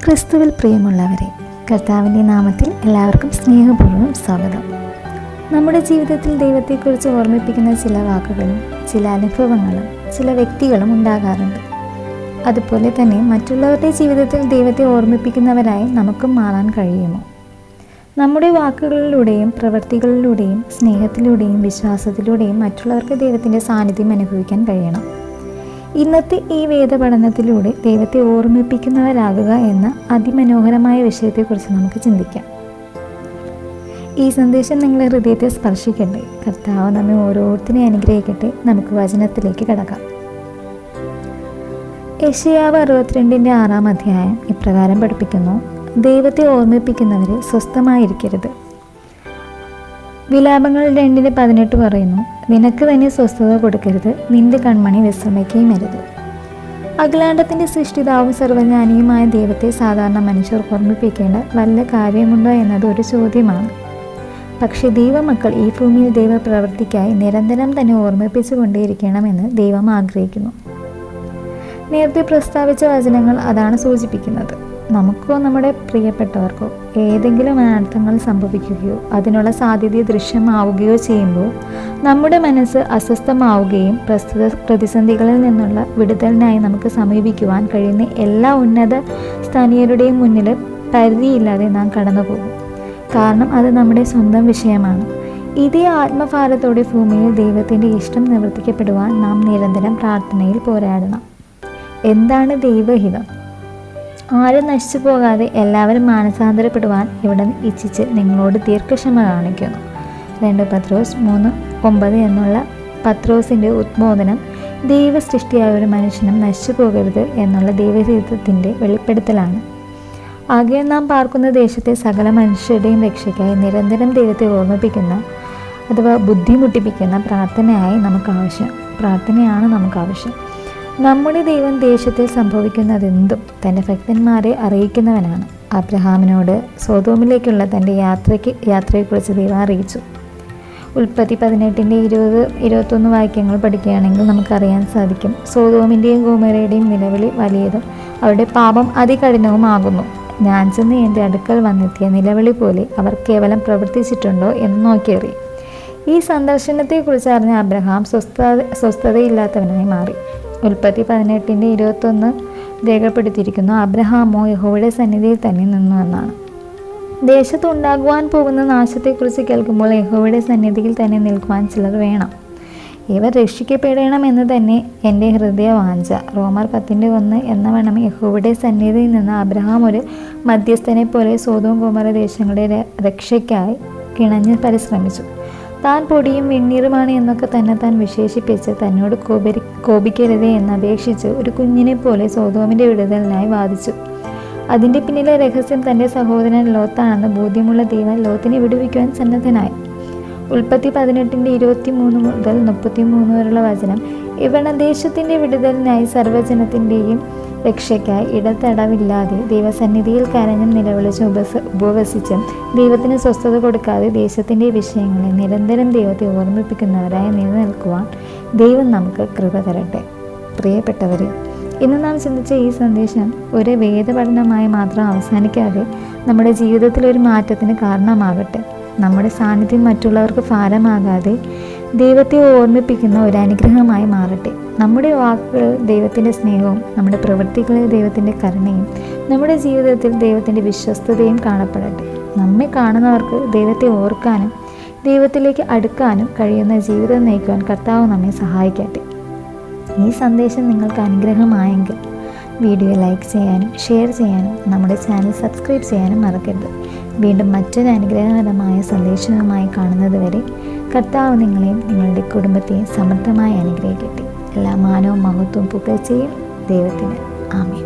ക്രിസ്തുവിൽ പ്രിയമുള്ളവരെ, കർത്താവിൻ്റെ നാമത്തിൽ എല്ലാവർക്കും സ്നേഹപൂർവ്വം സ്വാഗതം. നമ്മുടെ ജീവിതത്തിൽ ദൈവത്തെക്കുറിച്ച് ഓർമ്മിപ്പിക്കുന്ന ചില വാക്കുകളും ചില അനുഭവങ്ങളും ചില വ്യക്തികളും ഉണ്ടാകാറുണ്ട്. അതുപോലെ തന്നെ മറ്റുള്ളവരുടെ ജീവിതത്തിൽ ദൈവത്തെ ഓർമ്മിപ്പിക്കുന്നവരായി നമുക്കും മാറാൻ കഴിയുമോ? നമ്മുടെ വാക്കുകളിലൂടെയും പ്രവൃത്തികളിലൂടെയും സ്നേഹത്തിലൂടെയും വിശ്വാസത്തിലൂടെയും മറ്റുള്ളവർക്ക് ദൈവത്തിൻ്റെ സാന്നിധ്യം അനുഭവിക്കാൻ കഴിയണം. ഇന്നത്തെ ഈ വേദപഠനത്തിലൂടെ ദൈവത്തെ ഓർമ്മിപ്പിക്കുന്നവരാകുക എന്ന അതിമനോഹരമായ വിഷയത്തെക്കുറിച്ച് നമുക്ക് ചിന്തിക്കാം. ഈ സന്ദേശം നിങ്ങളുടെ ഹൃദയത്തെ സ്പർശിക്കട്ടെ. കർത്താവ് നമ്മെ ഓരോരുത്തരെയും അനുഗ്രഹിക്കട്ടെ. നമുക്ക് വചനത്തിലേക്ക് കടക്കാം. യെശയ്യാവ് 62-ന്റെ 6 ഇപ്രകാരം പഠിപ്പിക്കുന്നു: ദൈവത്തെ ഓർമ്മിപ്പിക്കുന്നവരെ സ്വസ്ഥമായിരിക്കരുത്. വിലാപങ്ങൾ 2:18 പറയുന്നു: നിനക്ക് തന്നെ സ്വസ്ഥത കൊടുക്കരുത്, നിന്റെ കൺമണി വിശ്രമിക്കുകയും അരുത്. അഖിലാണ്ടത്തിൻ്റെ സൃഷ്ടിതാവും സർവജ്ഞാനിയുമായ ദൈവത്തെ സാധാരണ മനുഷ്യർ ഓർമ്മിപ്പിക്കേണ്ട വല്ല കാര്യമുണ്ടോ എന്നത് ഒരു ചോദ്യമാണ്. പക്ഷേ ദൈവമക്കൾ ഈ ഭൂമിയിൽ ദൈവപ്രവൃത്തിക്കായി നിരന്തരം തന്നെ ഓർമ്മിപ്പിച്ചു കൊണ്ടേയിരിക്കണമെന്ന് ദൈവം ആഗ്രഹിക്കുന്നു. നേരത്തെ പ്രസ്താവിച്ച വചനങ്ങൾ അതാണ് സൂചിപ്പിക്കുന്നത്. നമുക്കോ നമ്മുടെ പ്രിയപ്പെട്ടവർക്കോ ഏതെങ്കിലും അനർത്ഥങ്ങൾ സംഭവിക്കുകയോ അതിനുള്ള സാധ്യത ദൃശ്യമാവുകയോ ചെയ്യുമ്പോൾ നമ്മുടെ മനസ്സ് അസ്വസ്ഥമാവുകയും പ്രസ്തുത പ്രതിസന്ധികളിൽ നിന്നുള്ള വിടുതലിനായി നമുക്ക് സമീപിക്കുവാൻ കഴിയുന്ന എല്ലാ ഉന്നത സ്ഥാനീയരുടെയും മുന്നിൽ പരിധിയില്ലാതെ നാം കടന്നുപോകും. കാരണം അത് നമ്മുടെ സ്വന്തം വിഷയമാണ്. ഇതേ ആത്മഭാരത്തോടെ ഭൂമിയിൽ ദൈവത്തിൻ്റെ ഇഷ്ടം നിവർത്തിക്കപ്പെടുവാൻ നാം നിരന്തരം പ്രാർത്ഥനയിൽ പോരാടണം. എന്താണ് ദൈവഹിതം? ആരും നശിച്ചു പോകാതെ എല്ലാവരും മാനസാന്തരപ്പെടുവാൻ ഇവിടെ ഇച്ഛിച്ച് നിങ്ങളോട് ദീർഘക്ഷമ കാണിക്കുന്നു. 2 പത്രോസ് 3:9 എന്നുള്ള പത്രോസിൻ്റെ ഉദ്ബോധനം ദൈവ സൃഷ്ടിയായ ഒരു മനുഷ്യനും നശിച്ചു പോകരുത് എന്നുള്ള ദൈവഹിതത്തിൻ്റെ വെളിപ്പെടുത്തലാണ്. ആകെ നാം പാർക്കുന്ന ദേശത്തെ സകല മനുഷ്യരുടെയും രക്ഷയ്ക്കായി നിരന്തരം ദൈവത്തെ ഓർമ്മിപ്പിക്കുന്ന അഥവാ ബുദ്ധിമുട്ടിപ്പിക്കുന്ന പ്രാർത്ഥനയാണ് നമുക്ക് ആവശ്യം. നമ്മുടെ ദൈവം ദേശത്തിൽ സംഭവിക്കുന്നതെന്തും തൻ്റെ ഭക്തന്മാരെ അറിയിക്കുന്നവനാണ്. അബ്രഹാമിനോട് സോതോമിലേക്കുള്ള തൻ്റെ യാത്രയെക്കുറിച്ച് ദൈവം അറിയിച്ചു. ഉൽപ്പത്തി 18-20-21 വാക്യങ്ങൾ പഠിക്കുകയാണെങ്കിൽ നമുക്കറിയാൻ സാധിക്കും: സോതോമിൻ്റെയും ഗോമോരയുടെയും നിലവിളി വലിയതും അവരുടെ പാപം അതികഠിനവുമാകുന്നു. ഞാൻ ചെന്ന് എൻ്റെ അടുക്കൽ വന്നെത്തിയ നിലവിളി പോലെ അവർ കേവലം പ്രവർത്തിച്ചിട്ടുണ്ടോ എന്ന് നോക്കിയേറി. ഈ സന്ദർശനത്തെക്കുറിച്ച് അറിഞ്ഞ അബ്രഹാം സ്വസ്ഥതയില്ലാത്തവനായി മാറി. ഉൽപ്പത്തി 18-21 രേഖപ്പെടുത്തിയിരിക്കുന്നു: അബ്രഹാമോ യഹോവയുടെ സന്നിധിയിൽ തന്നെ നിന്നു എന്നാണ്. ദേശത്ത് ഉണ്ടാകുവാൻ പോകുന്ന നാശത്തെക്കുറിച്ച് കേൾക്കുമ്പോൾ യഹോവയുടെ സന്നിധിയിൽ തന്നെ നിൽക്കുവാൻ ചിലർ വേണം. ഇവർ രക്ഷിക്കപ്പെടണമെന്ന് തന്നെ എൻ്റെ ഹൃദയവാഞ്ച. റോമർ 10:1 എന്ന വണ്ണം യഹോവയുടെ സന്നിധിയിൽ നിന്ന് അബ്രഹാം ഒരു മധ്യസ്ഥനെ പോലെ സോദോം ഗൊമോറ ദേശങ്ങളുടെ രക്ഷയ്ക്കായി കിണഞ്ഞ് പരിശ്രമിച്ചു. താൻ പൊടിയും വെണ്ണീറുമാണ് എന്നൊക്കെ താൻ വിശേഷിപ്പിച്ച് തന്നോട് കോപിക്കരുതേ എന്ന് അപേക്ഷിച്ച് ഒരു കുഞ്ഞിനെ പോലെ സോദോമിൻ്റെ വിടുതലിനായി വാദിച്ചു. അതിൻ്റെ പിന്നിലെ രഹസ്യം തൻ്റെ സഹോദരൻ ലോത്താണെന്ന് ബോധ്യമുള്ള ദൈവം ലോത്തിനെ വിടുവിക്കുവാൻ സന്നദ്ധനായി. ഉൽപ്പത്തി 18-23 മുതൽ 33 വരെയുള്ള വചനം യവനദേശത്തിൻ്റെ വിടുതലിനായി സർവ്വജനത്തിൻ്റെയും രക്ഷയ്ക്കായി ഇടതടവില്ലാതെ ദൈവസന്നിധിയിൽ കരഞ്ഞും നിലവിളിച്ചും ഉപവസിച്ചും ദൈവത്തിന് സ്വസ്ഥത കൊടുക്കാതെ ദേശത്തിൻ്റെ വിഷയങ്ങളെ നിരന്തരം ദൈവത്തെ ഓർമ്മിപ്പിക്കുന്നവരായി നിലനിൽക്കുവാൻ ദൈവം നമുക്ക് കൃപ തരട്ടെ. പ്രിയപ്പെട്ടവരെ, ഇന്ന് നാം ചിന്തിച്ച ഈ സന്ദേശം ഒരു വേദപഠനമായി മാത്രം അവസാനിക്കാതെ നമ്മുടെ ജീവിതത്തിൽ ഒരു മാറ്റത്തിന് കാരണമാകട്ടെ. നമ്മുടെ സാന്നിധ്യം മറ്റുള്ളവർക്ക് ഭാരമാകാതെ ദൈവത്തെ ഓർമ്മിപ്പിക്കുന്ന ഒരു അനുഗ്രഹമായി മാറട്ടെ. നമ്മുടെ വാക്കുകൾ ദൈവത്തിൻ്റെ സ്നേഹവും നമ്മുടെ പ്രവൃത്തികളിൽ ദൈവത്തിൻ്റെ കരുണയും നമ്മുടെ ജീവിതത്തിൽ ദൈവത്തിൻ്റെ വിശ്വസ്തതയും കാണപ്പെടട്ടെ. നമ്മെ കാണുന്നവർക്ക് ദൈവത്തെ ഓർക്കാനും ദൈവത്തിലേക്ക് അടുക്കാനും കഴിയുന്ന ജീവിതം നയിക്കുവാൻ കർത്താവ് നമ്മെ സഹായിക്കട്ടെ. ഈ സന്ദേശം നിങ്ങൾക്ക് അനുഗ്രഹമായെങ്കിൽ വീഡിയോ ലൈക്ക് ചെയ്യാനും ഷെയർ ചെയ്യാനും നമ്മുടെ ചാനൽ സബ്സ്ക്രൈബ് ചെയ്യാനും മറക്കരുത്. വീണ്ടും മറ്റൊരു അനുഗ്രഹകരമായ സന്ദേശവുമായി കാണുന്നത് വരെ കർത്താവ് നിങ്ങളെയും നിങ്ങളുടെ കുടുംബത്തെയും സമൃദ്ധമായി അനുഗ്രഹിക്കട്ടെ. എല്ലാ മാനവും മഹത്വവും പുകഴ്ചയും ദൈവത്തിന്. ആമേൻ.